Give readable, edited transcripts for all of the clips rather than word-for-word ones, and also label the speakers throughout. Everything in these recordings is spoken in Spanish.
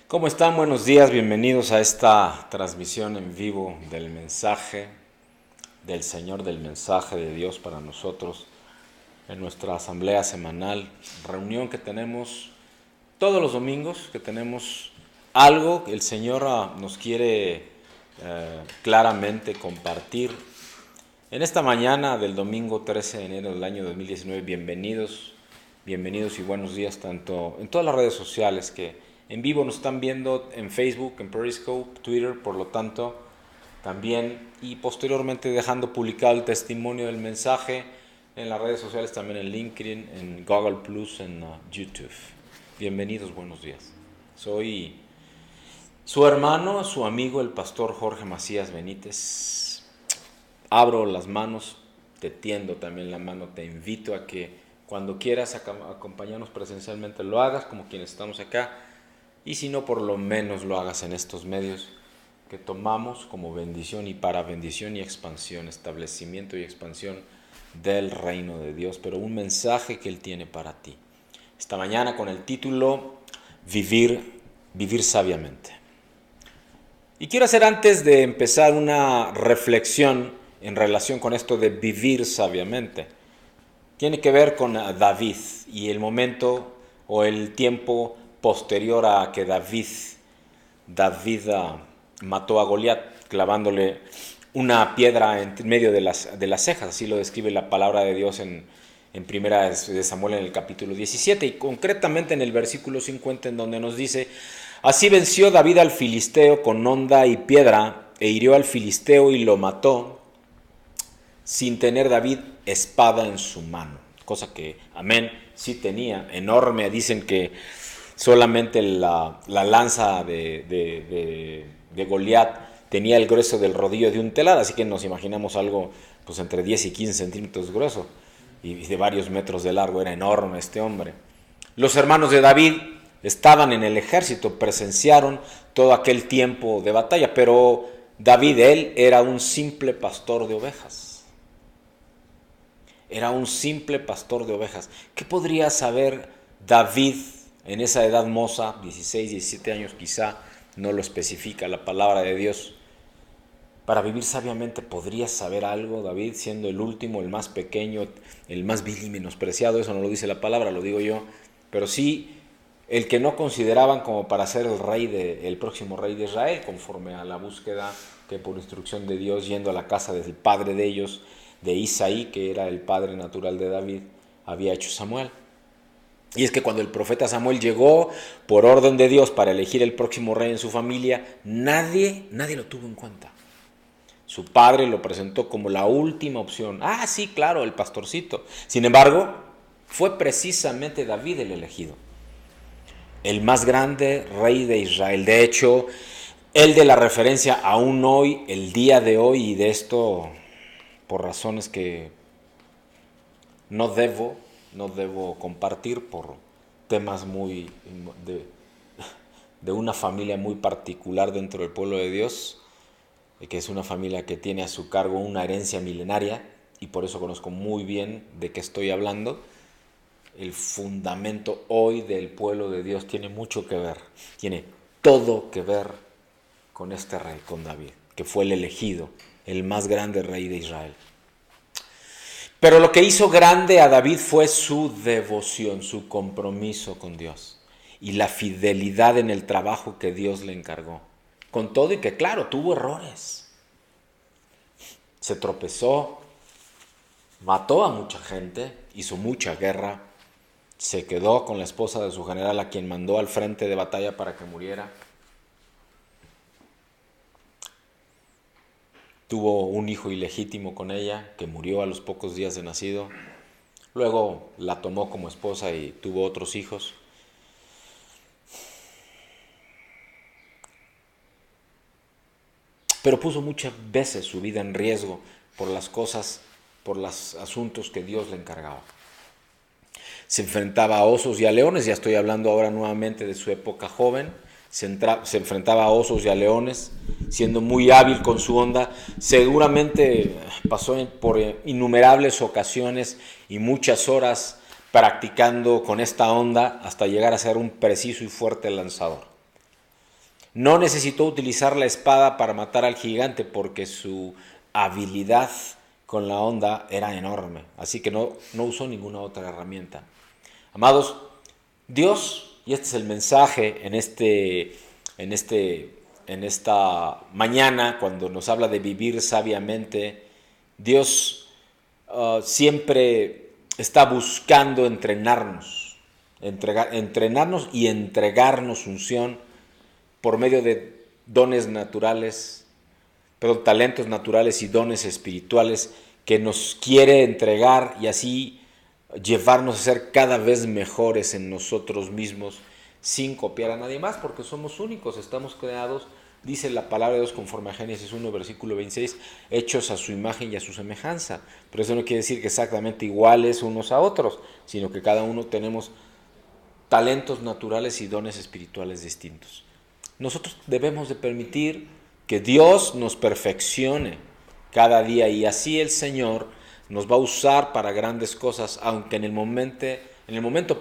Speaker 1: ¿Cómo están? Buenos días, bienvenidos a esta transmisión en vivo del mensaje del Señor, del mensaje de Dios para nosotros en nuestra asamblea semanal, reunión que tenemos todos los domingos, que tenemos algo que el Señor nos quiere claramente compartir. En esta mañana del domingo 13 de enero del año 2019, bienvenidos y buenos días tanto en todas las redes sociales que en vivo nos están viendo en Facebook, en Periscope, Twitter, por lo tanto, también y posteriormente dejando publicado el testimonio del mensaje en las redes sociales, también en LinkedIn, en Google Plus, en YouTube. Bienvenidos, buenos días. Soy su hermano, su amigo, el pastor Jorge Macías Benítez. Abro las manos, te tiendo también la mano, te invito a que cuando quieras acompañarnos presencialmente lo hagas, como quienes estamos acá, y si no, por lo menos lo hagas en estos medios que tomamos como bendición y para bendición y expansión, establecimiento y expansión del reino de Dios, pero un mensaje que Él tiene para ti. Esta mañana con el título Vivir sabiamente. Y quiero hacer, antes de empezar, una reflexión en relación con esto de vivir sabiamente. Tiene que ver con David y el momento o el tiempo posterior a que David mató a Goliat clavándole una piedra en medio de las cejas. Así lo describe la palabra de Dios en Primera de Samuel en el capítulo 17 y concretamente en el versículo 50, en donde nos dice: así venció David al filisteo con honda y piedra e hirió al filisteo y lo mató sin tener David espada en su mano. Cosa que, amén, sí tenía, enorme. Dicen que solamente la lanza de Goliat tenía el grueso del rodillo de un telar, así que nos imaginamos algo pues entre 10 y 15 centímetros grueso y de varios metros de largo. Era enorme este hombre. Los hermanos de David estaban en el ejército, presenciaron todo aquel tiempo de batalla, pero David, él era un simple pastor de ovejas. Era un simple pastor de ovejas. ¿Qué podría saber David en esa edad moza, 16, 17 años quizá, no lo especifica la palabra de Dios? Para vivir sabiamente, ¿podría saber algo David, siendo el último, el más pequeño, el más vil y menospreciado? Eso no lo dice la palabra, lo digo yo. Pero sí, el que no consideraban como para ser el próximo rey de Israel, conforme a la búsqueda que por instrucción de Dios, yendo a la casa del padre de ellos, de Isaí, que era el padre natural de David, había hecho Samuel. Y es que cuando el profeta Samuel llegó por orden de Dios para elegir el próximo rey en su familia, nadie lo tuvo en cuenta. Su padre lo presentó como la última opción. Ah, sí, claro, el pastorcito. Sin embargo, fue precisamente David el elegido, el más grande rey de Israel. De hecho, él de la referencia aún hoy, el día de hoy, y de esto por razones que no debo compartir, por temas muy de una familia muy particular dentro del pueblo de Dios, que es una familia que tiene a su cargo una herencia milenaria, y por eso conozco muy bien de qué estoy hablando. El fundamento hoy del pueblo de Dios tiene mucho que ver, tiene todo que ver con este rey, con David, que fue el elegido, el más grande rey de Israel. Pero lo que hizo grande a David fue su devoción, su compromiso con Dios y la fidelidad en el trabajo que Dios le encargó. Con todo y que, claro, tuvo errores. Se tropezó, mató a mucha gente, hizo mucha guerra, se quedó con la esposa de su general, a quien mandó al frente de batalla para que muriera. Tuvo un hijo ilegítimo con ella, que murió a los pocos días de nacido. Luego la tomó como esposa y tuvo otros hijos. Pero puso muchas veces su vida en riesgo por las cosas, por los asuntos que Dios le encargaba. Se enfrentaba a osos y a leones, ya estoy hablando ahora nuevamente de su época joven. Se enfrentaba a osos y a leones, siendo muy hábil con su honda. Seguramente pasó por innumerables ocasiones y muchas horas practicando con esta honda hasta llegar a ser un preciso y fuerte lanzador. No necesitó utilizar la espada para matar al gigante porque su habilidad con la honda era enorme, así que no usó ninguna otra herramienta. Amados, Dios, y este es el mensaje en esta mañana, cuando nos habla de vivir sabiamente, Dios siempre está buscando entrenarnos y entregarnos unción por medio de dones naturales, talentos naturales y dones espirituales que nos quiere entregar y así llevarnos a ser cada vez mejores en nosotros mismos sin copiar a nadie más, porque somos únicos, estamos creados, dice la palabra de Dios conforme a Génesis 1, versículo 26, hechos a su imagen y a su semejanza. Pero eso no quiere decir que exactamente iguales unos a otros, sino que cada uno tenemos talentos naturales y dones espirituales distintos. Nosotros debemos de permitir que Dios nos perfeccione cada día y así el Señor nos va a usar para grandes cosas, aunque en el momento,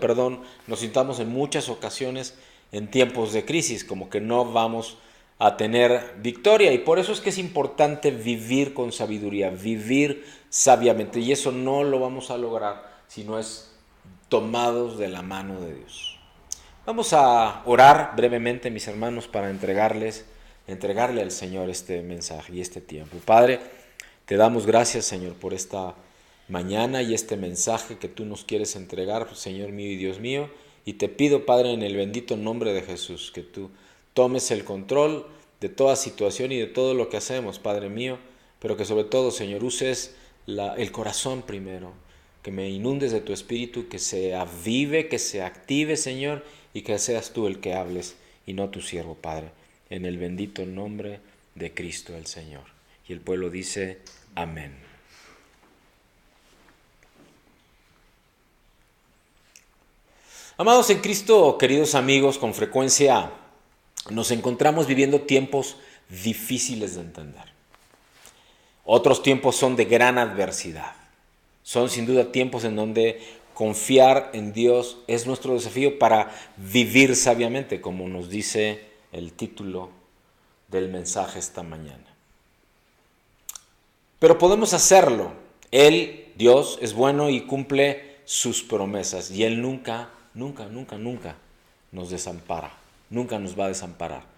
Speaker 1: nos sintamos en muchas ocasiones en tiempos de crisis, como que no vamos a tener victoria. Y por eso es que es importante vivir con sabiduría, vivir sabiamente. Y eso no lo vamos a lograr si no es tomados de la mano de Dios. Vamos a orar brevemente, mis hermanos, para entregarle al Señor este mensaje y este tiempo. Padre, te damos gracias, Señor, por esta mañana y este mensaje que tú nos quieres entregar, Señor mío y Dios mío. Y te pido, Padre, en el bendito nombre de Jesús, que tú tomes el control de toda situación y de todo lo que hacemos, Padre mío, pero que sobre todo, Señor, uses el corazón primero, que me inundes de tu espíritu, que se avive, que se active, Señor, y que seas tú el que hables y no tu siervo, Padre, en el bendito nombre de Cristo el Señor. Y el pueblo dice, amén. Amados en Cristo, queridos amigos, con frecuencia nos encontramos viviendo tiempos difíciles de entender. Otros tiempos son de gran adversidad. Son sin duda tiempos en donde confiar en Dios es nuestro desafío para vivir sabiamente, como nos dice el título del mensaje esta mañana. Pero podemos hacerlo. Él, Dios, es bueno y cumple sus promesas. Y Él nunca nos desampara. Nunca nos va a desamparar.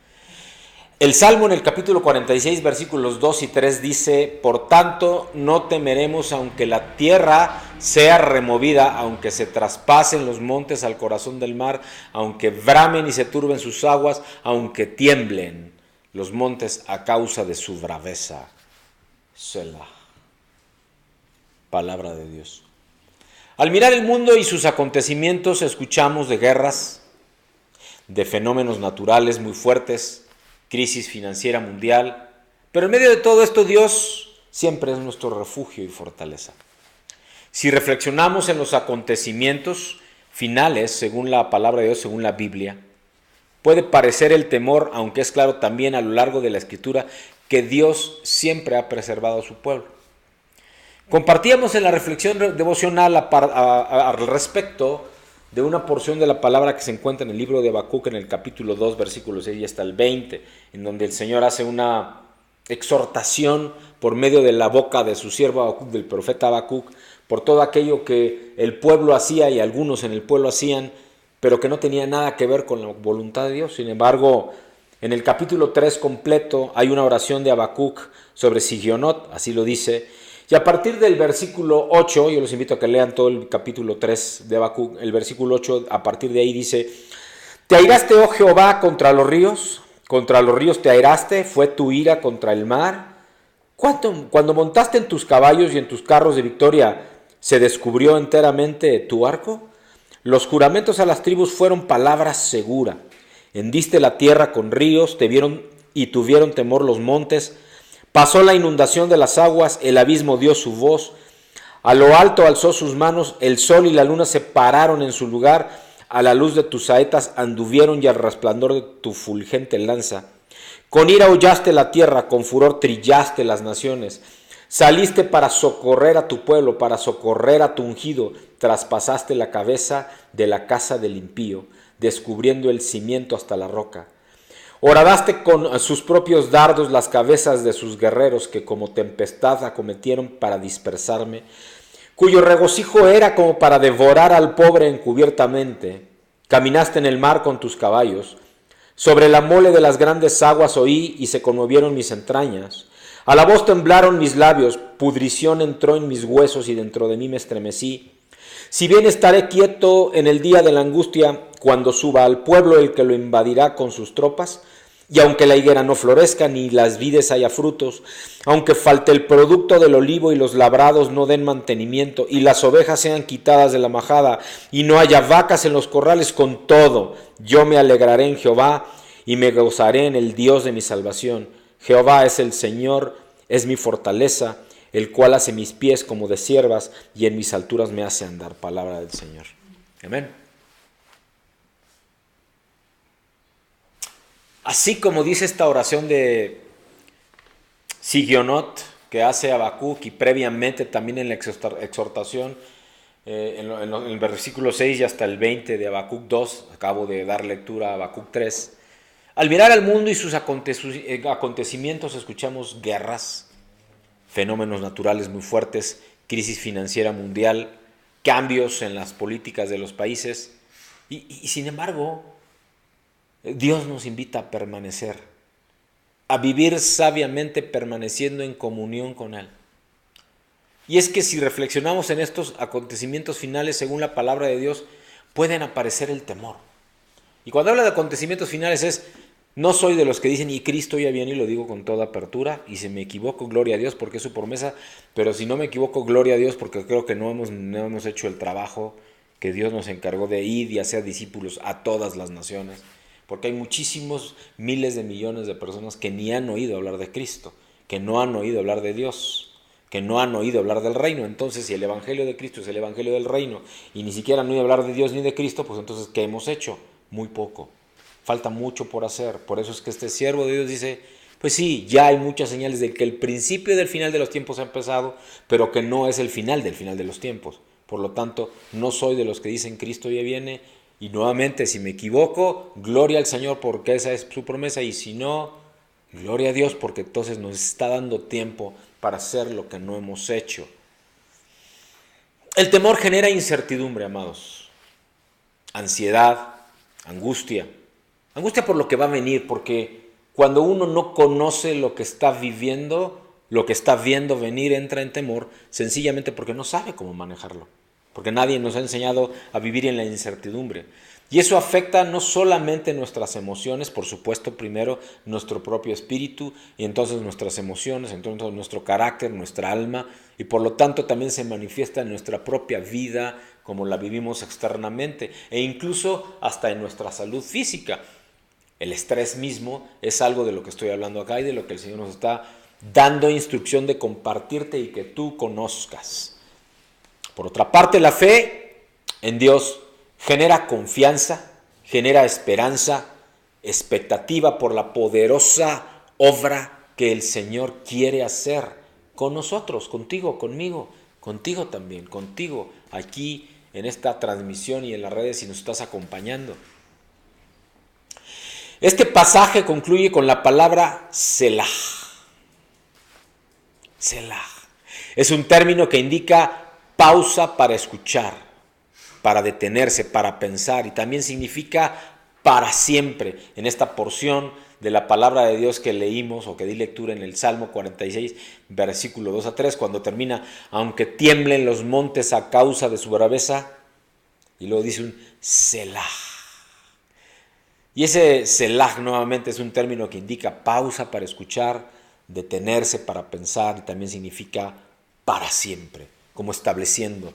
Speaker 1: El Salmo en el capítulo 46, versículos 2 y 3 dice, por tanto, no temeremos aunque la tierra sea removida, aunque se traspasen los montes al corazón del mar, aunque bramen y se turben sus aguas, aunque tiemblen los montes a causa de su braveza. Selah. Palabra de Dios. Al mirar el mundo y sus acontecimientos, escuchamos de guerras, de fenómenos naturales muy fuertes, crisis financiera mundial, pero en medio de todo esto Dios siempre es nuestro refugio y fortaleza. Si reflexionamos en los acontecimientos finales, según la palabra de Dios, según la Biblia, puede parecer el temor, aunque es claro también a lo largo de la Escritura, que Dios siempre ha preservado a su pueblo. Compartíamos en la reflexión devocional al respecto de una porción de la palabra que se encuentra en el libro de Habacuc, en el capítulo 2, versículos 6 y hasta el 20, en donde el Señor hace una exhortación por medio de la boca de su siervo Habacuc, del profeta Habacuc, por todo aquello que el pueblo hacía y algunos en el pueblo hacían, pero que no tenía nada que ver con la voluntad de Dios. Sin embargo, en el capítulo 3 completo hay una oración de Habacuc sobre Sigionot, así lo dice. Y a partir del versículo 8, yo los invito a que lean todo el capítulo 3 de Habacuc, el versículo 8, a partir de ahí dice, ¿te airaste, oh Jehová, contra los ríos te airaste, fue tu ira contra el mar? Cuando montaste en tus caballos y en tus carros de victoria, ¿se descubrió enteramente tu arco? Los juramentos a las tribus fueron palabra segura. Hendiste la tierra con ríos, te vieron y tuvieron temor los montes. Pasó la inundación de las aguas, el abismo dio su voz. A lo alto alzó sus manos, el sol y la luna se pararon en su lugar. A la luz de tus saetas anduvieron y al resplandor de tu fulgente lanza. Con ira hollaste la tierra, con furor trillaste las naciones. Saliste para socorrer a tu pueblo, para socorrer a tu ungido. Traspasaste la cabeza de la casa del impío, descubriendo el cimiento hasta la roca. Horadaste con sus propios dardos las cabezas de sus guerreros que como tempestad acometieron para dispersarme, cuyo regocijo era como para devorar al pobre encubiertamente. Caminaste en el mar con tus caballos. Sobre la mole de las grandes aguas oí y se conmovieron mis entrañas. A la voz temblaron mis labios, pudrición entró en mis huesos y dentro de mí me estremecí. Si bien estaré quieto en el día de la angustia, cuando suba al pueblo el que lo invadirá con sus tropas, y aunque la higuera no florezca ni las vides haya frutos, aunque falte el producto del olivo y los labrados no den mantenimiento, y las ovejas sean quitadas de la majada, y no haya vacas en los corrales, con todo, yo me alegraré en Jehová, y me gozaré en el Dios de mi salvación. Jehová es el Señor, es mi fortaleza, el cual hace mis pies como de ciervas, y en mis alturas me hace andar. Palabra del Señor. Amén. Así como dice esta oración de Sigionot que hace Habacuc y previamente también en la exhortación, en el versículo 6 y hasta el 20 de Habacuc 2, acabo de dar lectura a Habacuc 3, al mirar al mundo y sus acontecimientos escuchamos guerras, fenómenos naturales muy fuertes, crisis financiera mundial, cambios en las políticas de los países y sin embargo Dios nos invita a permanecer, a vivir sabiamente permaneciendo en comunión con Él. Y es que si reflexionamos en estos acontecimientos finales, según la palabra de Dios, pueden aparecer el temor. Y cuando habla de acontecimientos finales no soy de los que dicen, y Cristo ya viene, y lo digo con toda apertura, y si me equivoco, gloria a Dios, porque es su promesa, pero si no me equivoco, gloria a Dios, porque creo que no hemos hecho el trabajo que Dios nos encargó de ir y hacer discípulos a todas las naciones. Porque hay muchísimos miles de millones de personas que ni han oído hablar de Cristo, que no han oído hablar de Dios, que no han oído hablar del reino. Entonces, si el evangelio de Cristo es el evangelio del reino y ni siquiera han oído hablar de Dios ni de Cristo, pues entonces, ¿qué hemos hecho? Muy poco. Falta mucho por hacer. Por eso es que este siervo de Dios dice, pues sí, ya hay muchas señales de que el principio del final de los tiempos ha empezado, pero que no es el final del final de los tiempos. Por lo tanto, no soy de los que dicen Cristo ya viene. Y nuevamente, si me equivoco, gloria al Señor porque esa es su promesa. Y si no, gloria a Dios porque entonces nos está dando tiempo para hacer lo que no hemos hecho. El temor genera incertidumbre, amados. Ansiedad, angustia. Angustia por lo que va a venir, porque cuando uno no conoce lo que está viviendo, lo que está viendo venir, entra en temor, sencillamente porque no sabe cómo manejarlo. Porque nadie nos ha enseñado a vivir en la incertidumbre. Y eso afecta no solamente nuestras emociones, por supuesto, primero nuestro propio espíritu, y entonces nuestras emociones, entonces nuestro carácter, nuestra alma, y por lo tanto también se manifiesta en nuestra propia vida, como la vivimos externamente, e incluso hasta en nuestra salud física. El estrés mismo es algo de lo que estoy hablando acá y de lo que el Señor nos está dando instrucción de compartirte y que tú conozcas. Por otra parte, la fe en Dios genera confianza, genera esperanza, expectativa por la poderosa obra que el Señor quiere hacer con nosotros, contigo, conmigo, contigo también, contigo, aquí en esta transmisión y en las redes si nos estás acompañando. Este pasaje concluye con la palabra Selah. Selah. Es un término que indica pausa para escuchar, para detenerse, para pensar, y también significa para siempre. En esta porción de la palabra de Dios que leímos o que di lectura en el Salmo 46, versículo 2 a 3, cuando termina, aunque tiemblen los montes a causa de su braveza, y luego dice un Selah. Y ese Selah nuevamente es un término que indica pausa para escuchar, detenerse para pensar, y también significa para siempre. Como estableciendo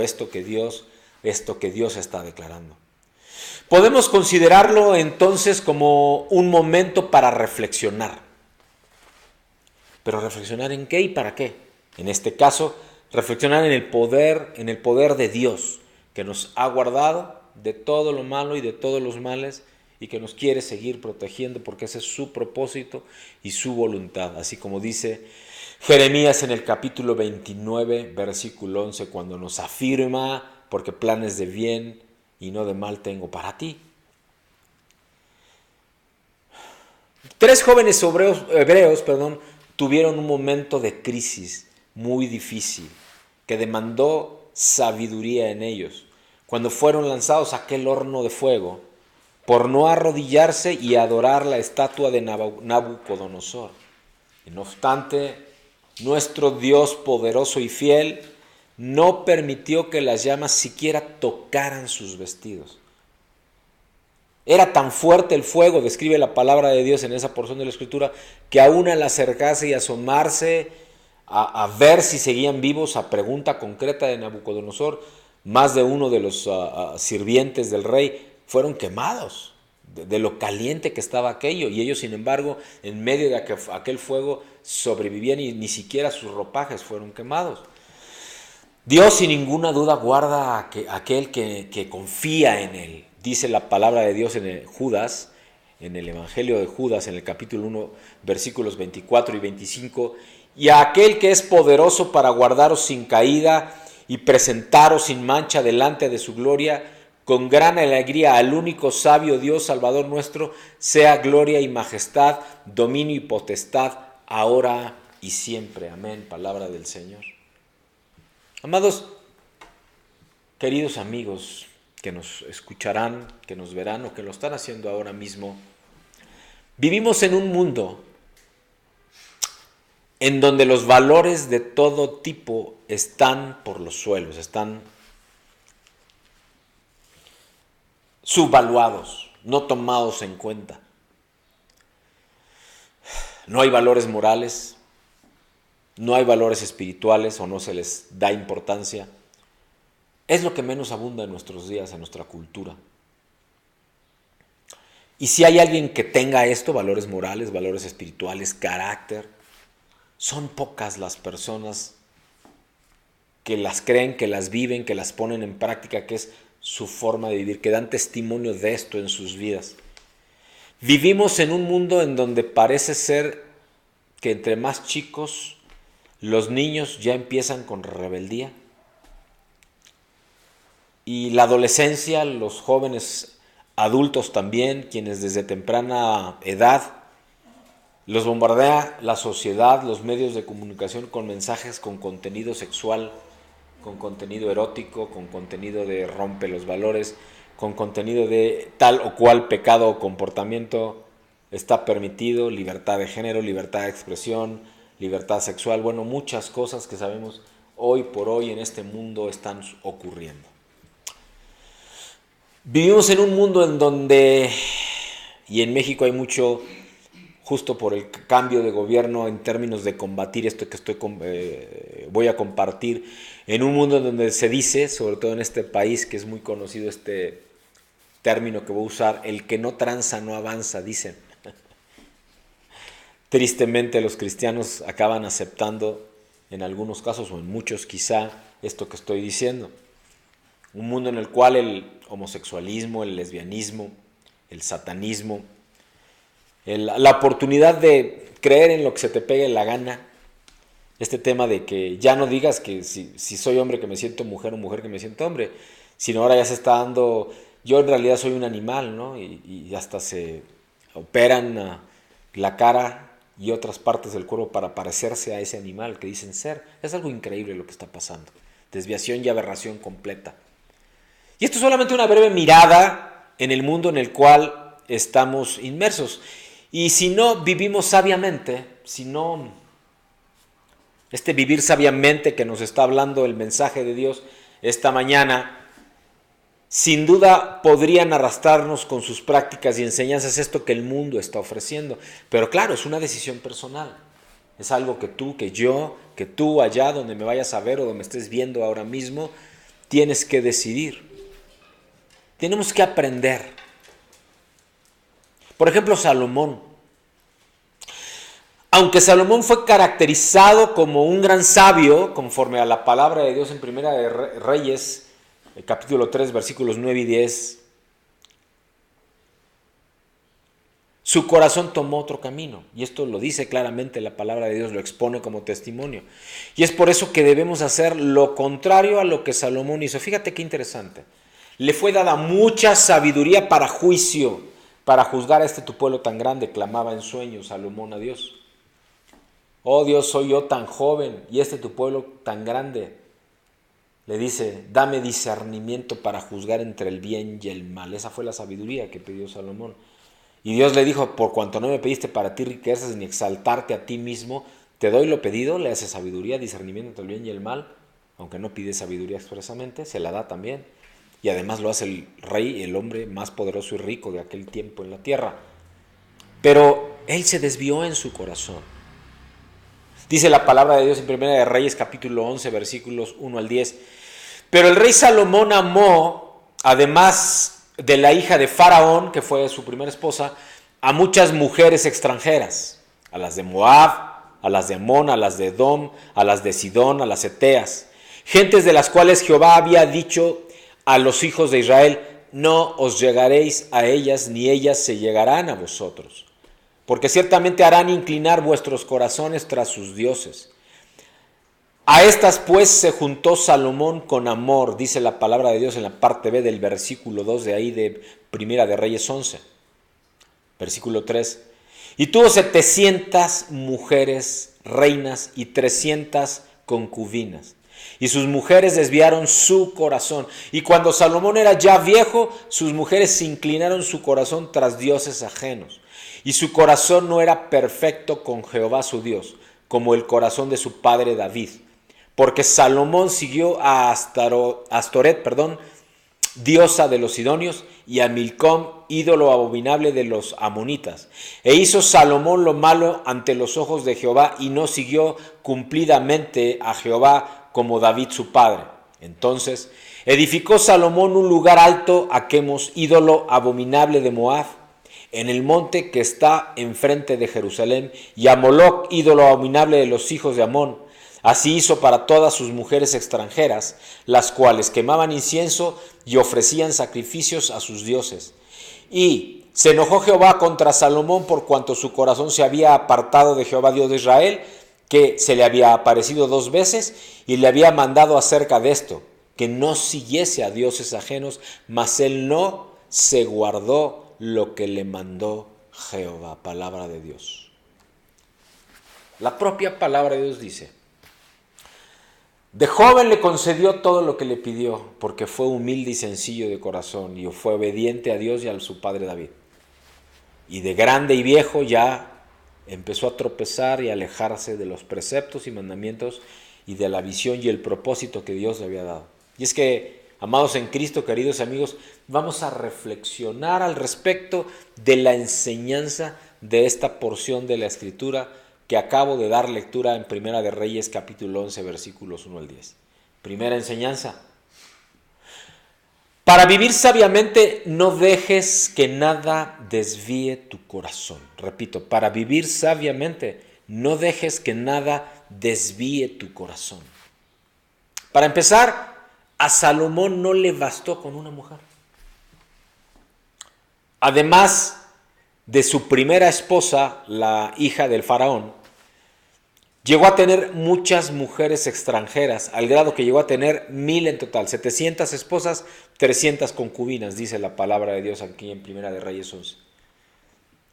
Speaker 1: esto que Dios está declarando. Podemos considerarlo entonces como un momento para reflexionar. Pero ¿reflexionar en qué y para qué? En este caso, reflexionar en el poder de Dios, que nos ha guardado de todo lo malo y de todos los males, y que nos quiere seguir protegiendo porque ese es su propósito y su voluntad. Así como dice Jeremías en el capítulo 29, versículo 11, cuando nos afirma, porque planes de bien y no de mal tengo para ti. Tres jóvenes hebreos, tuvieron un momento de crisis muy difícil que demandó sabiduría en ellos. Cuando fueron lanzados a aquel horno de fuego por no arrodillarse y adorar la estatua de Nabucodonosor. Y no obstante, nuestro Dios poderoso y fiel no permitió que las llamas siquiera tocaran sus vestidos. Era tan fuerte el fuego, describe la palabra de Dios en esa porción de la Escritura, que aún al acercarse y asomarse a ver si seguían vivos, a pregunta concreta de Nabucodonosor, más de uno de los sirvientes del rey fueron quemados de lo caliente que estaba aquello, y ellos sin embargo en medio de aquel fuego sobrevivían y ni siquiera sus ropajes fueron quemados. Dios sin ninguna duda guarda a aquel que confía en Él. Dice la palabra de Dios en Judas, en el Evangelio de Judas, en el capítulo 1, versículos 24 y 25, y a aquel que es poderoso para guardaros sin caída y presentaros sin mancha delante de su gloria, con gran alegría al único sabio Dios Salvador nuestro, sea gloria y majestad, dominio y potestad, ahora y siempre. Amén. Palabra del Señor. Amados, queridos amigos que nos escucharán, que nos verán o que lo están haciendo ahora mismo, vivimos en un mundo en donde los valores de todo tipo están por los suelos, están subvaluados, no tomados en cuenta. No hay valores morales, no hay valores espirituales o no se les da importancia. Es lo que menos abunda en nuestros días, en nuestra cultura. Y si hay alguien que tenga esto, valores morales, valores espirituales, carácter, son pocas las personas que las creen, que las viven, que las ponen en práctica, que es su forma de vivir, que dan testimonio de esto en sus vidas. Vivimos en un mundo en donde parece ser que entre más chicos los niños ya empiezan con rebeldía y la adolescencia, los jóvenes adultos también, quienes desde temprana edad los bombardea la sociedad, los medios de comunicación con mensajes con contenido sexual, con contenido erótico, con contenido de rompe los valores, con contenido de tal o cual pecado o comportamiento está permitido, libertad de género, libertad de expresión, libertad sexual, bueno, muchas cosas que sabemos hoy por hoy en este mundo están ocurriendo. Vivimos en un mundo en donde, y en México hay mucho, justo por el cambio de gobierno en términos de combatir esto que voy a compartir, en un mundo en donde se dice, sobre todo en este país que es muy conocido este término que voy a usar, el que no tranza no avanza, dicen. Tristemente los cristianos acaban aceptando en algunos casos o en muchos quizá esto que estoy diciendo. Un mundo en el cual el homosexualismo, el lesbianismo, el satanismo, la oportunidad de creer en lo que se te pegue la gana, este tema de que ya no digas que si soy hombre que me siento mujer o mujer que me siento hombre, sino ahora ya se está dando, yo en realidad soy un animal, ¿no? Y hasta se operan la cara y otras partes del cuerpo para parecerse a ese animal que dicen ser. Es algo increíble lo que está pasando. Desviación y aberración completa. Y esto es solamente una breve mirada en el mundo en el cual estamos inmersos. Y si no vivimos sabiamente, si no, este vivir sabiamente que nos está hablando el mensaje de Dios esta mañana, sin duda podrían arrastrarnos con sus prácticas y enseñanzas esto que el mundo está ofreciendo. Pero claro, es una decisión personal. Es algo que tú, que yo, que tú allá donde me vayas a ver o donde me estés viendo ahora mismo, tienes que decidir. Tenemos que aprender. Por ejemplo, Salomón. Aunque Salomón fue caracterizado como un gran sabio, conforme a la palabra de Dios en Primera de Reyes, el capítulo 3, versículos 9 y 10, su corazón tomó otro camino. Y esto lo dice claramente la palabra de Dios, lo expone como testimonio. Y es por eso que debemos hacer lo contrario a lo que Salomón hizo. Fíjate qué interesante. Le fue dada mucha sabiduría para juicio, para juzgar a este tu pueblo tan grande? Clamaba en sueños Salomón a Dios. Oh Dios, soy yo tan joven y este tu pueblo tan grande. Le dice, dame discernimiento para juzgar entre el bien y el mal. Esa fue la sabiduría que pidió Salomón. Y Dios le dijo, por cuanto no me pediste para ti riquezas ni exaltarte a ti mismo, te doy lo pedido, le hace sabiduría, discernimiento entre el bien y el mal, aunque no pide sabiduría expresamente, se la da también. Y además lo hace el rey, el hombre más poderoso y rico de aquel tiempo en la tierra. Pero él se desvió en su corazón. Dice la palabra de Dios en Primera de Reyes, capítulo 11, versículos 1 al 10. Pero el rey Salomón amó, además de la hija de Faraón, que fue su primera esposa, a muchas mujeres extranjeras, a las de Moab, a las de Amón, a las de Edom, a las de Sidón, a las Eteas, gentes de las cuales Jehová había dicho a los hijos de Israel, no os llegaréis a ellas, ni ellas se llegarán a vosotros, porque ciertamente harán inclinar vuestros corazones tras sus dioses. A estas pues se juntó Salomón con amor, dice la palabra de Dios en la parte B del versículo 2 de ahí de Primera de Reyes 11, versículo 3. Y tuvo 700 mujeres reinas y 300 concubinas. Y sus mujeres desviaron su corazón. Y cuando Salomón era ya viejo, sus mujeres se inclinaron su corazón tras dioses ajenos. Y su corazón no era perfecto con Jehová su Dios, como el corazón de su padre David. Porque Salomón siguió a Astoret, diosa de los sidonios, y a Milcom, ídolo abominable de los amonitas. E hizo Salomón lo malo ante los ojos de Jehová, y no siguió cumplidamente a Jehová como David su padre. Entonces edificó Salomón un lugar alto a Quemos, ídolo abominable de Moab, en el monte que está enfrente de Jerusalén, y a Moloc, ídolo abominable de los hijos de Amón. Así hizo para todas sus mujeres extranjeras, las cuales quemaban incienso y ofrecían sacrificios a sus dioses. Y se enojó Jehová contra Salomón por cuanto su corazón se había apartado de Jehová Dios de Israel, que se le había aparecido 2 veces y le había mandado acerca de esto, que no siguiese a dioses ajenos, mas él no se guardó lo que le mandó Jehová. Palabra de Dios. La propia palabra de Dios dice, de joven le concedió todo lo que le pidió, porque fue humilde y sencillo de corazón, y fue obediente a Dios y a su padre David. Y de grande y viejo ya empezó a tropezar y a alejarse de los preceptos y mandamientos y de la visión y el propósito que Dios le había dado. Y es que, amados en Cristo, queridos amigos, vamos a reflexionar al respecto de la enseñanza de esta porción de la Escritura que acabo de dar lectura en Primera de Reyes, capítulo 11, versículos 1 al 10. Primera enseñanza. Para vivir sabiamente, no dejes que nada desvíe tu corazón. Repito, para vivir sabiamente, no dejes que nada desvíe tu corazón. Para empezar, a Salomón no le bastó con una mujer. Además de su primera esposa, la hija del faraón, llegó a tener muchas mujeres extranjeras, al grado que llegó a tener 1000 en total, 700 esposas, 300 concubinas, dice la palabra de Dios aquí en Primera de Reyes 11.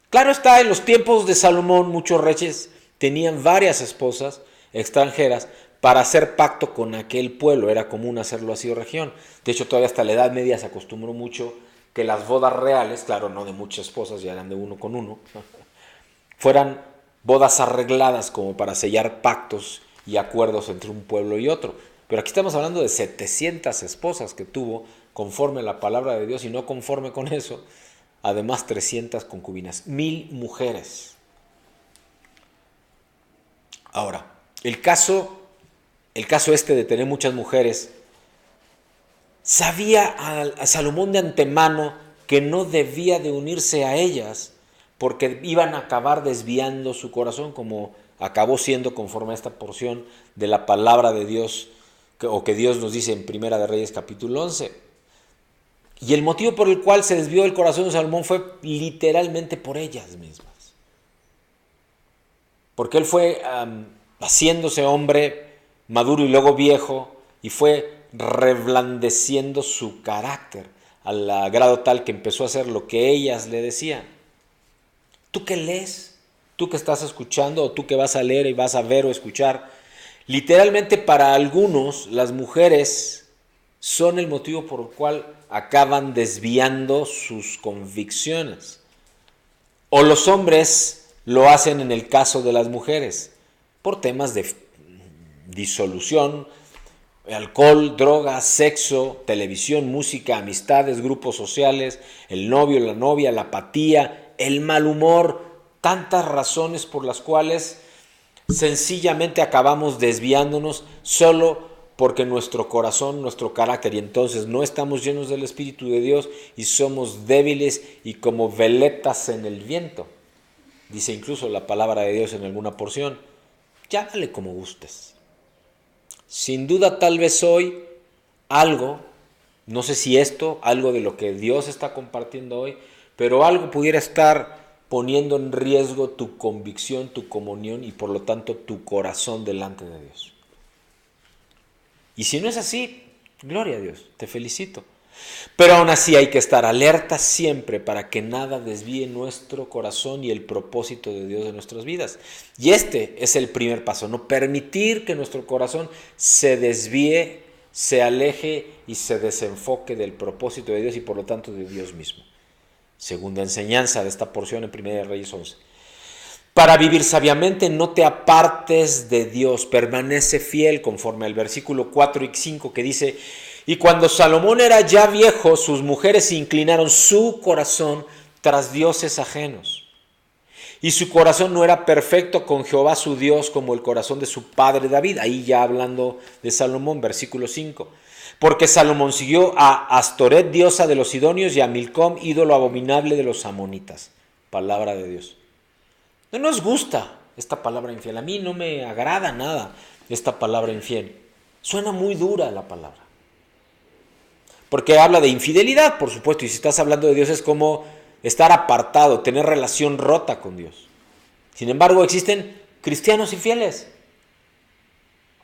Speaker 1: Claro está, en los tiempos de Salomón muchos reyes tenían varias esposas extranjeras para hacer pacto con aquel pueblo, era común hacerlo así o región. De hecho, todavía hasta la Edad Media se acostumbró mucho que las bodas reales, claro, no de muchas esposas, ya eran de uno con uno, fueran bodas arregladas como para sellar pactos y acuerdos entre un pueblo y otro. Pero aquí estamos hablando de 700 esposas que tuvo conforme a la palabra de Dios, y no conforme con eso, además 300 concubinas, 1000 mujeres. Ahora, el caso este de tener muchas mujeres, sabía a Salomón de antemano que no debía de unirse a ellas, porque iban a acabar desviando su corazón, como acabó siendo conforme a esta porción de la palabra de Dios, que Dios nos dice en Primera de Reyes capítulo 11. Y el motivo por el cual se desvió el corazón de Salomón fue literalmente por ellas mismas. Porque él fue haciéndose hombre maduro y luego viejo, y fue reblandeciendo su carácter al grado tal que empezó a hacer lo que ellas le decían. ¿Tú qué lees? ¿Tú que estás escuchando o tú que vas a leer y vas a ver o escuchar? Literalmente para algunos las mujeres son el motivo por el cual acaban desviando sus convicciones. O los hombres lo hacen en el caso de las mujeres, por temas de disolución, alcohol, drogas, sexo, televisión, música, amistades, grupos sociales, el novio, la novia, la apatía, el mal humor, tantas razones por las cuales sencillamente acabamos desviándonos solo porque nuestro corazón, nuestro carácter, y entonces no estamos llenos del Espíritu de Dios y somos débiles y como veletas en el viento. Dice incluso la palabra de Dios en alguna porción, llámale como gustes. Sin duda tal vez hoy algo, no sé si esto, algo de lo que Dios está compartiendo hoy, pero algo pudiera estar poniendo en riesgo tu convicción, tu comunión y por lo tanto tu corazón delante de Dios. Y si no es así, gloria a Dios, te felicito. Pero aún así hay que estar alerta siempre para que nada desvíe nuestro corazón y el propósito de Dios de nuestras vidas. Y este es el primer paso, no permitir que nuestro corazón se desvíe, se aleje y se desenfoque del propósito de Dios y por lo tanto de Dios mismo. Segunda enseñanza de esta porción en 1 Reyes 11. Para vivir sabiamente no te apartes de Dios, permanece fiel conforme al versículo 4 y 5 que dice: y cuando Salomón era ya viejo, sus mujeres inclinaron su corazón tras dioses ajenos. Y su corazón no era perfecto con Jehová su Dios como el corazón de su padre David. Ahí ya hablando de Salomón, versículo 5. Porque Salomón siguió a Astoret, diosa de los sidonios, y a Milcom, ídolo abominable de los amonitas. Palabra de Dios. No nos gusta esta palabra infiel. A mí no me agrada nada esta palabra infiel. Suena muy dura la palabra. Porque habla de infidelidad, por supuesto. Y si estás hablando de Dios es como estar apartado, tener relación rota con Dios. Sin embargo, existen cristianos infieles.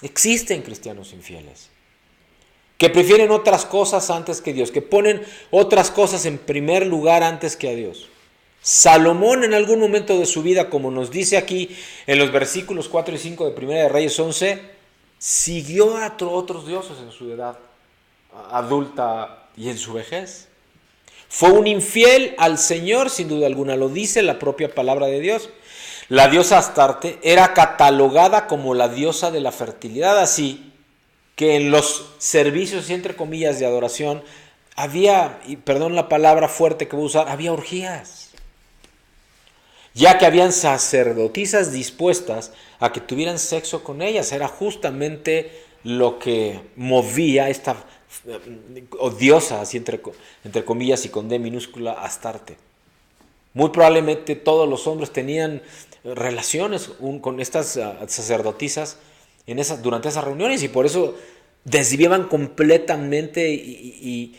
Speaker 1: Existen cristianos infieles. Que prefieren otras cosas antes que Dios. Que ponen otras cosas en primer lugar antes que a Dios. Salomón en algún momento de su vida, como nos dice aquí en los versículos 4 y 5 de 1 Reyes 11, siguió a otros dioses en su edad adulta y en su vejez. Fue un infiel al Señor, sin duda alguna, lo dice la propia palabra de Dios. La diosa Astarte era catalogada como la diosa de la fertilidad, así que en los servicios, entre comillas, de adoración, había, y perdón la palabra fuerte que voy a usar, había orgías. Ya que habían sacerdotisas dispuestas a que tuvieran sexo con ellas. Era justamente lo que movía esta diosa, así entre comillas y con D minúscula, Astarte. Muy probablemente todos los hombres tenían relaciones con estas sacerdotisas durante esas reuniones y por eso desviaban completamente y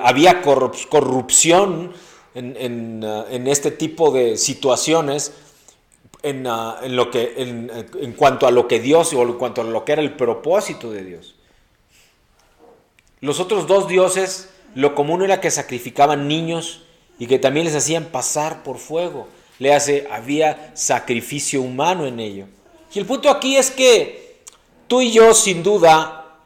Speaker 1: había corrupción en este tipo de situaciones en cuanto a lo que Dios o en cuanto a lo que era el propósito de Dios. Los otros dos dioses, lo común era que sacrificaban niños y que también les hacían pasar por fuego. Había sacrificio humano en ello. Y el punto aquí es que tú y yo, sin duda,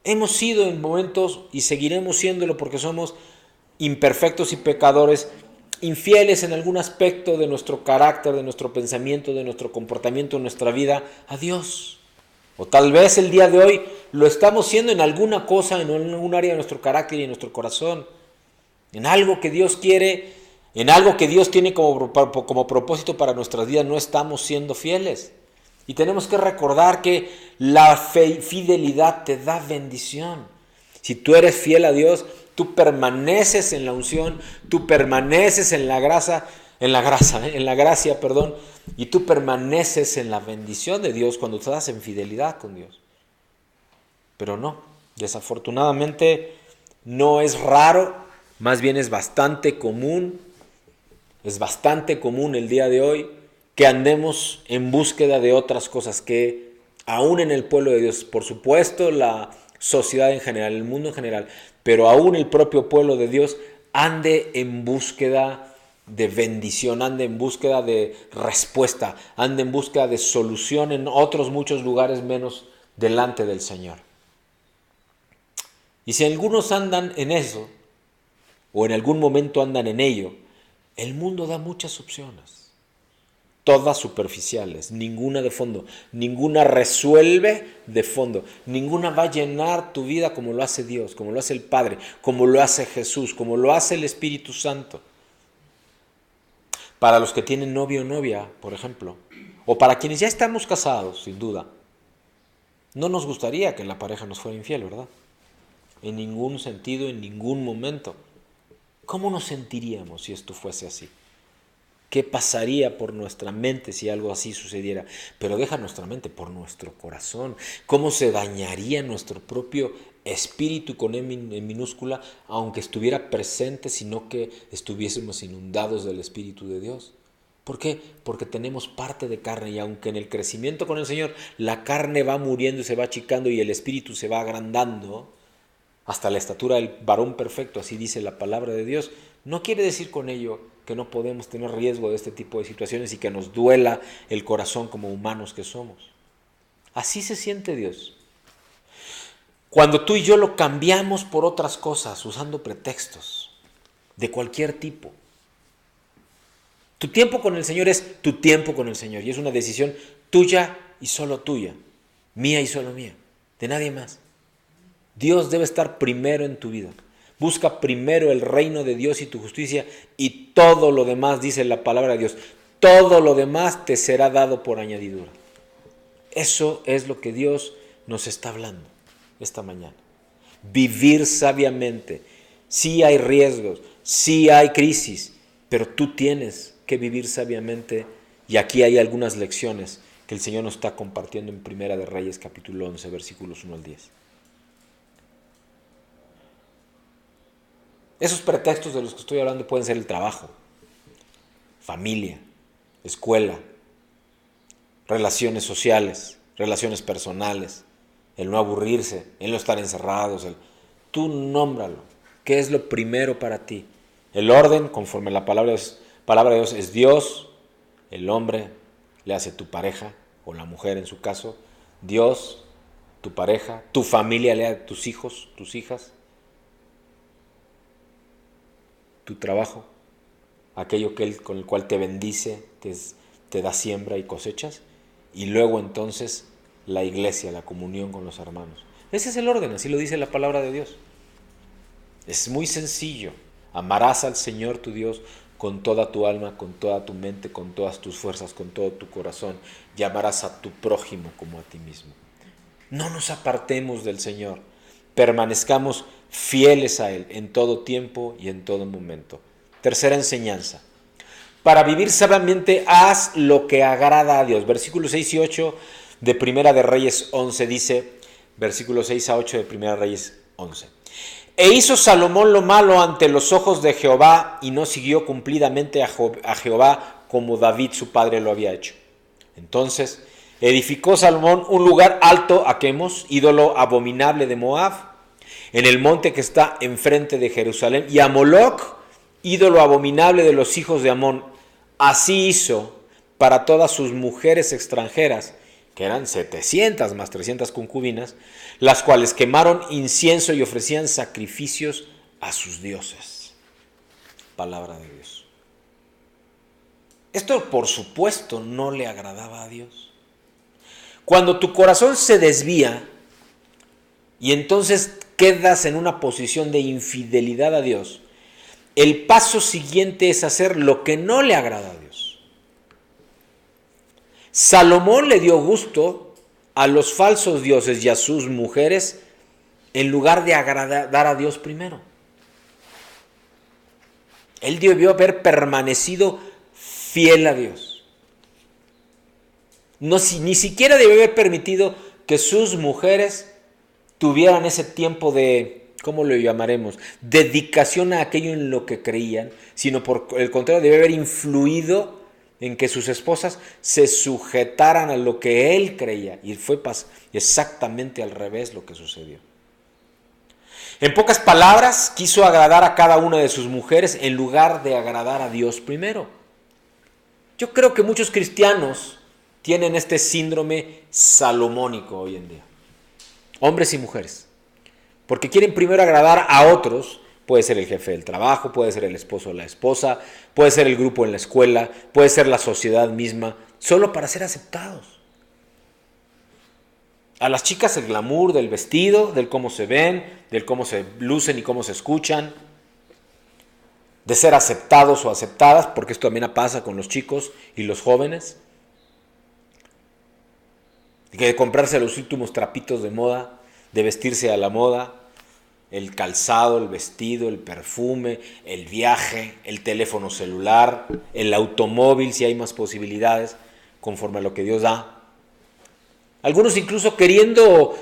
Speaker 1: hemos sido en momentos y seguiremos siéndolo porque somos imperfectos y pecadores, infieles en algún aspecto de nuestro carácter, de nuestro pensamiento, de nuestro comportamiento, de nuestra vida a Dios. O tal vez el día de hoy lo estamos siendo en alguna cosa, en algún área de nuestro carácter y en nuestro corazón, en algo que Dios quiere, en algo que Dios tiene como propósito para nuestras vidas, no estamos siendo fieles. Y tenemos que recordar que la fidelidad te da bendición. Si tú eres fiel a Dios, tú permaneces en la unción, tú permaneces en la gracia, y tú permaneces en la bendición de Dios cuando estás en fidelidad con Dios. Pero no, desafortunadamente no es raro, más bien es bastante común el día de hoy que andemos en búsqueda de otras cosas que aún en el pueblo de Dios, por supuesto, la sociedad en general, el mundo en general, pero aún el propio pueblo de Dios ande en búsqueda de bendición, ande en búsqueda de respuesta, ande en búsqueda de solución en otros muchos lugares menos delante del Señor. Y si algunos andan en eso, o en algún momento andan en ello, el mundo da muchas opciones, todas superficiales, ninguna de fondo, ninguna resuelve de fondo, ninguna va a llenar tu vida como lo hace Dios, como lo hace el Padre, como lo hace Jesús, como lo hace el Espíritu Santo. Para los que tienen novio o novia, por ejemplo, o para quienes ya estamos casados, sin duda, no nos gustaría que la pareja nos fuera infiel, ¿verdad? En ningún sentido, en ningún momento. ¿Cómo nos sentiríamos si esto fuese así? ¿Qué pasaría por nuestra mente si algo así sucediera? Pero deja nuestra mente, por nuestro corazón. ¿Cómo se dañaría nuestro propio espíritu con E minúscula, aunque estuviera presente, sino que estuviésemos inundados del Espíritu de Dios? ¿Por qué? Porque tenemos parte de carne y aunque en el crecimiento con el Señor la carne va muriendo y se va achicando y el Espíritu se va agrandando hasta la estatura del varón perfecto, así dice la palabra de Dios, no quiere decir con ello que no podemos tener riesgo de este tipo de situaciones y que nos duela el corazón como humanos que somos. Así se siente Dios. Cuando tú y yo lo cambiamos por otras cosas, usando pretextos de cualquier tipo. Tu tiempo con el Señor es tu tiempo con el Señor y es una decisión tuya y solo tuya, mía y solo mía, de nadie más. Dios debe estar primero en tu vida. Busca primero el reino de Dios y tu justicia y todo lo demás, dice la palabra de Dios, todo lo demás te será dado por añadidura. Eso es lo que Dios nos está hablando esta mañana. Vivir sabiamente. Sí hay riesgos, sí hay crisis, pero tú tienes que vivir sabiamente y aquí hay algunas lecciones que el Señor nos está compartiendo en Primera de Reyes capítulo 11 versículos 1 al 10. Esos pretextos de los que estoy hablando pueden ser el trabajo, familia, escuela, relaciones sociales, relaciones personales, el no aburrirse, el no estar encerrados. Tú nómbralo. ¿Qué es lo primero para ti? El orden, conforme la palabra de Dios, es Dios, el hombre le hace tu pareja, o la mujer en su caso, Dios, tu pareja, tu familia le hace tus hijos, tus hijas, tu trabajo, aquello con el cual te bendice, te da siembra y cosechas, y luego entonces la iglesia, la comunión con los hermanos. Ese es el orden, así lo dice la palabra de Dios. Es muy sencillo. Amarás al Señor tu Dios con toda tu alma, con toda tu mente, con todas tus fuerzas, con todo tu corazón. Y amarás a tu prójimo como a ti mismo. No nos apartemos del Señor. Permanezcamos fieles a Él en todo tiempo y en todo momento. Tercera enseñanza. Para vivir sabiamente, haz lo que agrada a Dios. Versículos 6 y 8 de Primera de Reyes 11 dice, versículos 6 a 8 de Primera de Reyes 11. E hizo Salomón lo malo ante los ojos de Jehová y no siguió cumplidamente a Jehová como David su padre lo había hecho. Entonces edificó Salomón un lugar alto a Quemos, ídolo abominable de Moab, en el monte que está enfrente de Jerusalén, y a Moloc, ídolo abominable de los hijos de Amón. Así hizo para todas sus mujeres extranjeras, que eran 700 más 300 concubinas, las cuales quemaron incienso y ofrecían sacrificios a sus dioses. Palabra de Dios. Esto, por supuesto, no le agradaba a Dios. Cuando tu corazón se desvía y entonces quedas en una posición de infidelidad a Dios, el paso siguiente es hacer lo que no le agrada a Dios. Salomón le dio gusto a los falsos dioses y a sus mujeres en lugar de agradar a Dios primero. Él debió haber permanecido fiel a Dios. Ni siquiera debió haber permitido que sus mujeres tuvieran ese tiempo de, ¿cómo lo llamaremos?, dedicación a aquello en lo que creían, sino por el contrario, debe haber influido en que sus esposas se sujetaran a lo que él creía. Y fue exactamente al revés lo que sucedió. En pocas palabras, quiso agradar a cada una de sus mujeres en lugar de agradar a Dios primero. Yo creo que muchos cristianos tienen este síndrome salomónico hoy en día. Hombres y mujeres. Porque quieren primero agradar a otros. Puede ser el jefe del trabajo, puede ser el esposo o la esposa, puede ser el grupo en la escuela, puede ser la sociedad misma, solo para ser aceptados. A las chicas el glamour del vestido, del cómo se ven, del cómo se lucen y cómo se escuchan, de ser aceptados o aceptadas, porque esto también pasa con los chicos y los jóvenes, de comprarse los últimos trapitos de moda, de vestirse a la moda, el calzado, el vestido, el perfume, el viaje, el teléfono celular, el automóvil, si hay más posibilidades, conforme a lo que Dios da. Algunos incluso queriendo,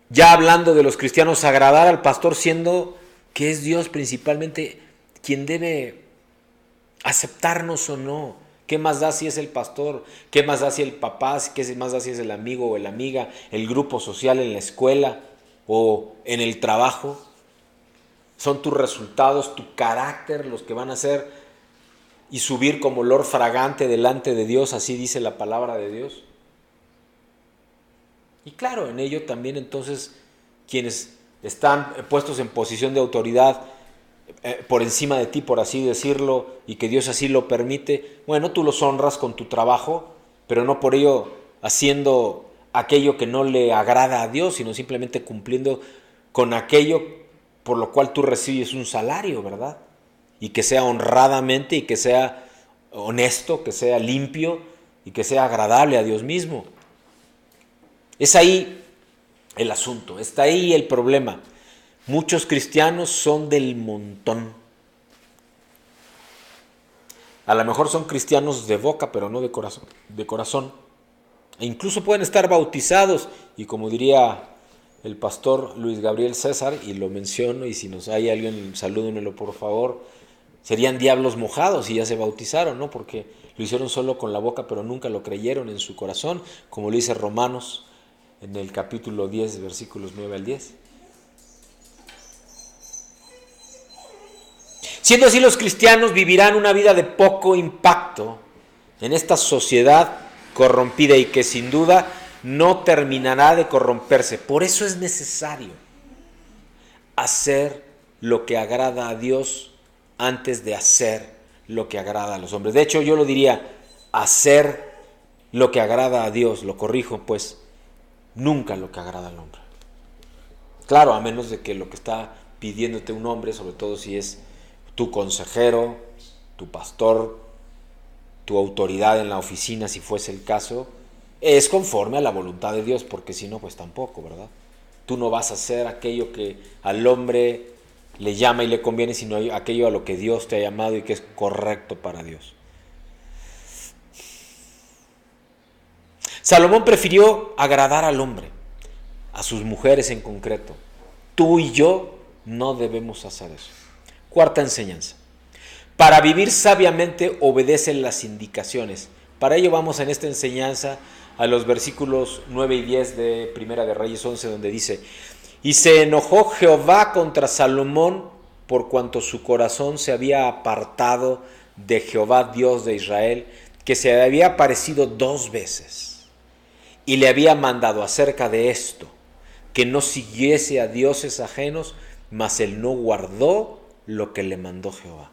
Speaker 1: ya hablando de los cristianos, agradar al pastor, siendo que es Dios principalmente quien debe aceptarnos o no. ¿Qué más da si es el pastor? ¿Qué más da si el papá? ¿Qué más da si es el amigo o la amiga? ¿El grupo social en la escuela o en el trabajo? Son tus resultados, tu carácter, los que van a hacer y subir como olor fragante delante de Dios, así dice la palabra de Dios. Y claro, en ello también entonces quienes están puestos en posición de autoridad por encima de ti, por así decirlo, y que Dios así lo permite, bueno, tú los honras con tu trabajo, pero no por ello haciendo aquello que no le agrada a Dios, sino simplemente cumpliendo con aquello por lo cual tú recibes un salario, ¿verdad? Y que sea honradamente, y que sea honesto, que sea limpio, y que sea agradable a Dios mismo. Es ahí el asunto, está ahí el problema. Muchos cristianos son del montón. A lo mejor son cristianos de boca, pero no de corazón. E incluso pueden estar bautizados, y como diría el pastor Luis Gabriel César, y lo menciono, y si nos hay alguien, salúdenmelo por favor, serían diablos mojados y ya se bautizaron, ¿no? Porque lo hicieron solo con la boca, pero nunca lo creyeron en su corazón, como lo dice Romanos en el capítulo 10, versículos 9 al 10. Siendo así, los cristianos vivirán una vida de poco impacto en esta sociedad corrompida y que sin duda no terminará de corromperse. Por eso es necesario hacer lo que agrada a Dios antes de hacer lo que agrada a los hombres. De hecho, yo lo diría, hacer lo que agrada a Dios, lo corrijo, pues nunca lo que agrada al hombre. Claro, a menos de que lo que está pidiéndote un hombre, sobre todo si es tu consejero, tu pastor, tu autoridad en la oficina, si fuese el caso, es conforme a la voluntad de Dios, porque si no, pues tampoco, ¿verdad? Tú no vas a hacer aquello que al hombre le llama y le conviene, sino aquello a lo que Dios te ha llamado y que es correcto para Dios. Salomón prefirió agradar al hombre, a sus mujeres en concreto. Tú y yo no debemos hacer eso. Cuarta enseñanza. Para vivir sabiamente obedecen las indicaciones. Para ello vamos en esta enseñanza a los versículos 9 y 10 de Primera de Reyes 11, donde dice: y se enojó Jehová contra Salomón por cuanto su corazón se había apartado de Jehová Dios de Israel, que se había aparecido 2 veces. Y le había mandado acerca de esto, que no siguiese a dioses ajenos, mas él no guardó lo que le mandó Jehová.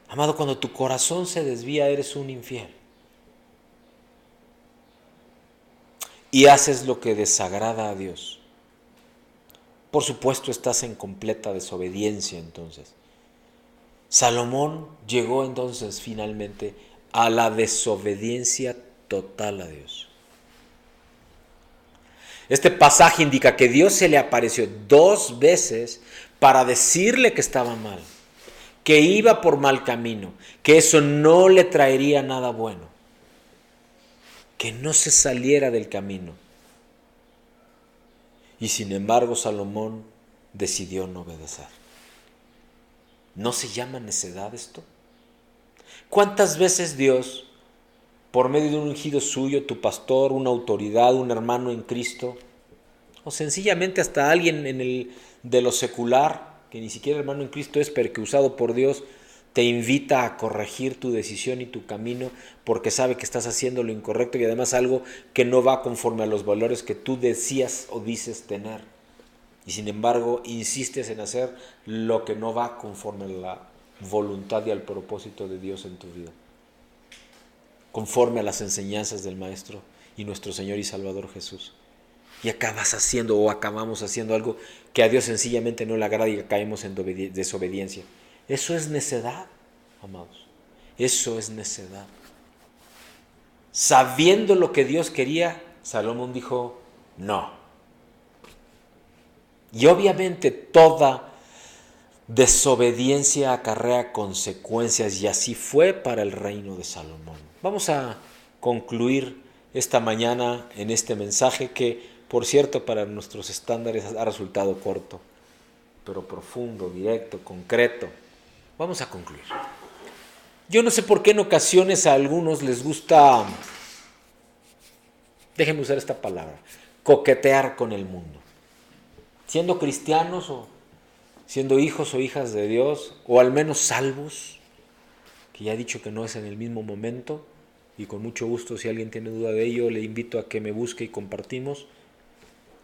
Speaker 1: Amado, cuando tu corazón se desvía, eres un infiel. Y haces lo que desagrada a Dios. Por supuesto, estás en completa desobediencia entonces. Salomón llegó entonces finalmente a la desobediencia total a Dios. Este pasaje indica que Dios se le apareció 2 veces para decirle que estaba mal, que iba por mal camino, que eso no le traería nada bueno, que no se saliera del camino. Y sin embargo, Salomón decidió no obedecer. ¿No se llama necedad esto? ¿Cuántas veces Dios, por medio de un ungido suyo, tu pastor, una autoridad, un hermano en Cristo, O sencillamente hasta alguien de lo secular, que ni siquiera hermano en Cristo es, pero que usado por Dios te invita a corregir tu decisión y tu camino porque sabe que estás haciendo lo incorrecto y además algo que no va conforme a los valores que tú decías o dices tener. Y sin embargo insistes en hacer lo que no va conforme a la voluntad y al propósito de Dios en tu vida, conforme a las enseñanzas del Maestro y nuestro Señor y Salvador Jesús. Y acabas haciendo o acabamos haciendo algo que a Dios sencillamente no le agrada y caemos en desobediencia. Eso es necedad, amados. Eso es necedad. Sabiendo lo que Dios quería, Salomón dijo, no. Y obviamente toda desobediencia acarrea consecuencias y así fue para el reino de Salomón. Vamos a concluir esta mañana en este mensaje que, por cierto, para nuestros estándares ha resultado corto, pero profundo, directo, concreto. Vamos a concluir. Yo no sé por qué en ocasiones a algunos les gusta, déjenme usar esta palabra, coquetear con el mundo. Siendo cristianos o siendo hijos o hijas de Dios, o al menos salvos, que ya he dicho que no es en el mismo momento, y con mucho gusto si alguien tiene duda de ello, le invito a que me busque y compartimos.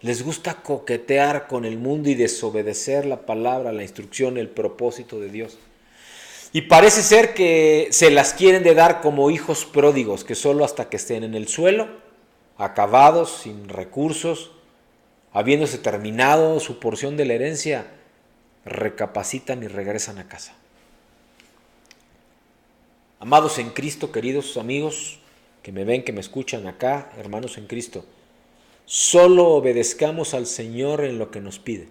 Speaker 1: Les gusta coquetear con el mundo y desobedecer la palabra, la instrucción, el propósito de Dios. Y parece ser que se las quieren de dar como hijos pródigos, que solo hasta que estén en el suelo, acabados, sin recursos, habiéndose terminado su porción de la herencia, recapacitan y regresan a casa. Amados en Cristo, queridos amigos que me ven, que me escuchan acá, hermanos en Cristo, solo obedezcamos al Señor en lo que nos pide.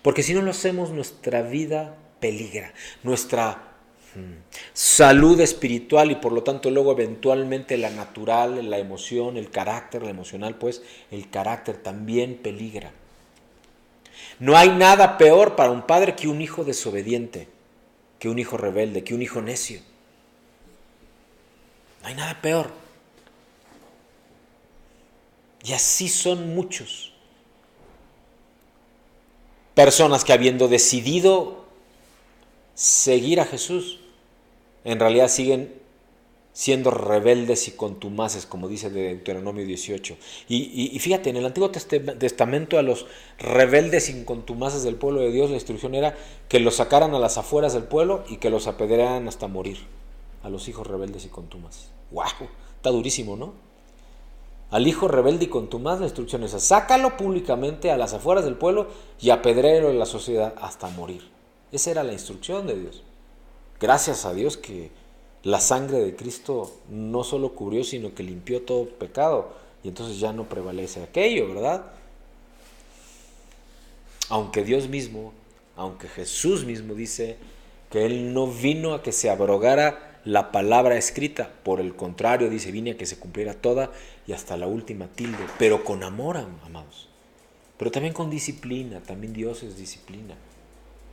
Speaker 1: Porque si no lo hacemos, nuestra vida peligra, nuestra salud espiritual y por lo tanto luego eventualmente la natural, la emoción, el carácter, la emocional, pues el carácter también peligra. No hay nada peor para un padre que un hijo desobediente, que un hijo rebelde, que un hijo necio. No hay nada peor. Y así son muchos. Personas que habiendo decidido seguir a Jesús, en realidad siguen siendo rebeldes y contumaces, como dice Deuteronomio 18. Y fíjate, en el Antiguo Testamento a los rebeldes y contumaces del pueblo de Dios la instrucción era que los sacaran a las afueras del pueblo y que los apedrearan hasta morir. A los hijos rebeldes y contumaces. ¡Wow! Está durísimo, ¿no? Al hijo rebelde y contumaz la instrucción es: sácalo públicamente a las afueras del pueblo y apedréalo en la sociedad hasta morir. Esa era la instrucción de Dios. Gracias a Dios que la sangre de Cristo no solo cubrió, sino que limpió todo pecado. Y entonces ya no prevalece aquello, ¿verdad? Aunque Dios mismo, aunque Jesús mismo dice que Él no vino a que se abrogara la palabra escrita, por el contrario, dice, vine a que se cumpliera toda y hasta la última tilde, pero con amor, amados. Pero también con disciplina, también Dios es disciplina.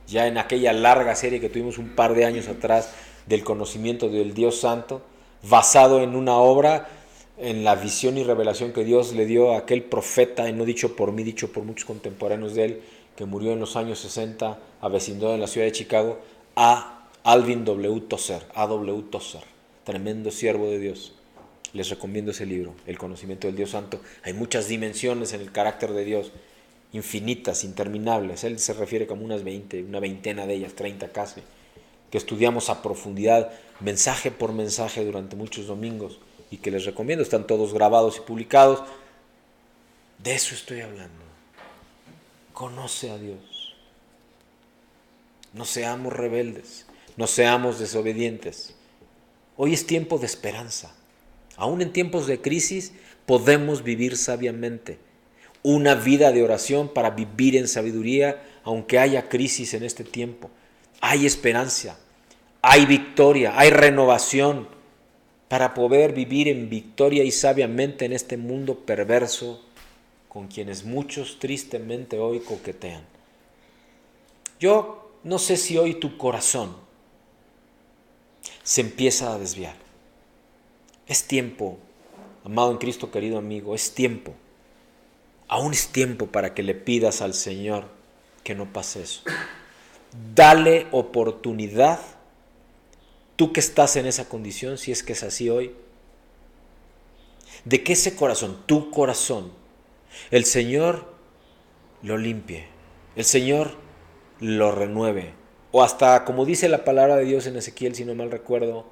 Speaker 1: Ya en aquella larga serie que tuvimos un par de años atrás del conocimiento del Dios Santo, basado en una obra, en la visión y revelación que Dios le dio a aquel profeta, y no dicho por mí, dicho por muchos contemporáneos de él, que murió en los años 60, avecindado en la ciudad de Chicago, a Alvin W. Tozer, A.W. Tozer, tremendo siervo de Dios. Les recomiendo ese libro, El conocimiento del Dios Santo. Hay muchas dimensiones en el carácter de Dios, infinitas, interminables. Él se refiere como unas 20, una veintena de ellas, 30 casi, que estudiamos a profundidad, mensaje por mensaje durante muchos domingos y que les recomiendo, están todos grabados y publicados. De eso estoy hablando. Conoce a Dios. No seamos rebeldes, no seamos desobedientes. Hoy es tiempo de esperanza. Aún en tiempos de crisis podemos vivir sabiamente. Una vida de oración para vivir en sabiduría, aunque haya crisis en este tiempo. Hay esperanza, hay victoria, hay renovación para poder vivir en victoria y sabiamente en este mundo perverso con quienes muchos tristemente hoy coquetean. Yo no sé si hoy tu corazón se empieza a desviar. Es tiempo, amado en Cristo, querido amigo, es tiempo Aún es tiempo para que le pidas al Señor que no pase eso. Dale oportunidad, tú que estás en esa condición, si es que es así hoy, de que ese corazón, tu corazón, el Señor lo limpie, el Señor lo renueve. O hasta, como dice la palabra de Dios en Ezequiel, si no mal recuerdo,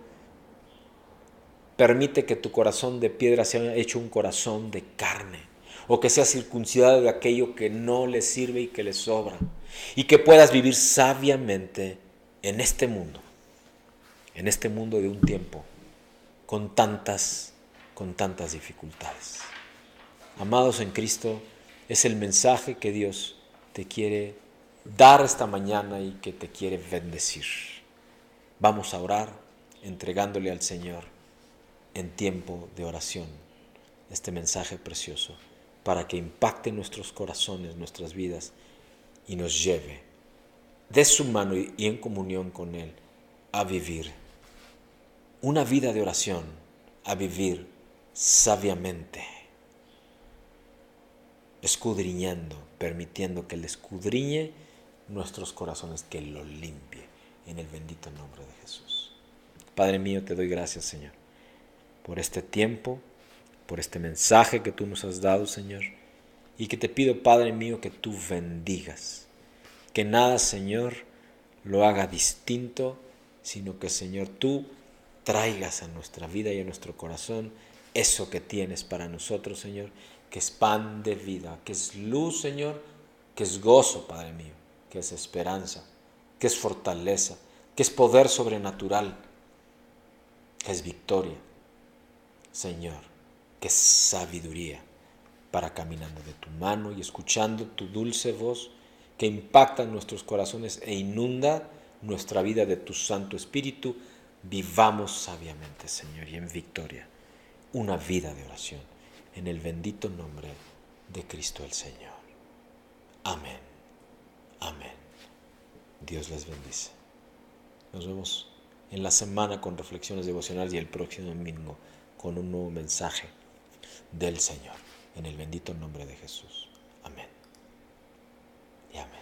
Speaker 1: permite que tu corazón de piedra sea hecho un corazón de carne, o que sea circuncidado de aquello que no le sirve y que le sobra, y que puedas vivir sabiamente en este mundo de un tiempo con tantas dificultades. Amados en Cristo, es el mensaje que Dios te quiere dar esta mañana y que te quiere bendecir. Vamos a orar entregándole al Señor en tiempo de oración este mensaje precioso para que impacte nuestros corazones, nuestras vidas y nos lleve de su mano y en comunión con Él a vivir una vida de oración, a vivir sabiamente, escudriñando, permitiendo que Él escudriñe nuestros corazones, que lo limpie en el bendito nombre de Jesús. Padre mío, te doy gracias, Señor, por este tiempo, por este mensaje que tú nos has dado, Señor, y que te pido, Padre mío, que tú bendigas, que nada, Señor, lo haga distinto, sino que, Señor, tú traigas a nuestra vida y a nuestro corazón eso que tienes para nosotros, Señor, que es pan de vida, que es luz, Señor, que es gozo, Padre mío, que es esperanza, que es fortaleza, que es poder sobrenatural, que es victoria, Señor, que es sabiduría para caminando de tu mano y escuchando tu dulce voz que impacta nuestros corazones e inunda nuestra vida de tu Santo Espíritu. Vivamos sabiamente, Señor, y en victoria, una vida de oración, en el bendito nombre de Cristo el Señor. Amén. Amén. Dios les bendice. Nos vemos en la semana con reflexiones devocionales y el próximo domingo con un nuevo mensaje del Señor, en el bendito nombre de Jesús. Amén. Y amén.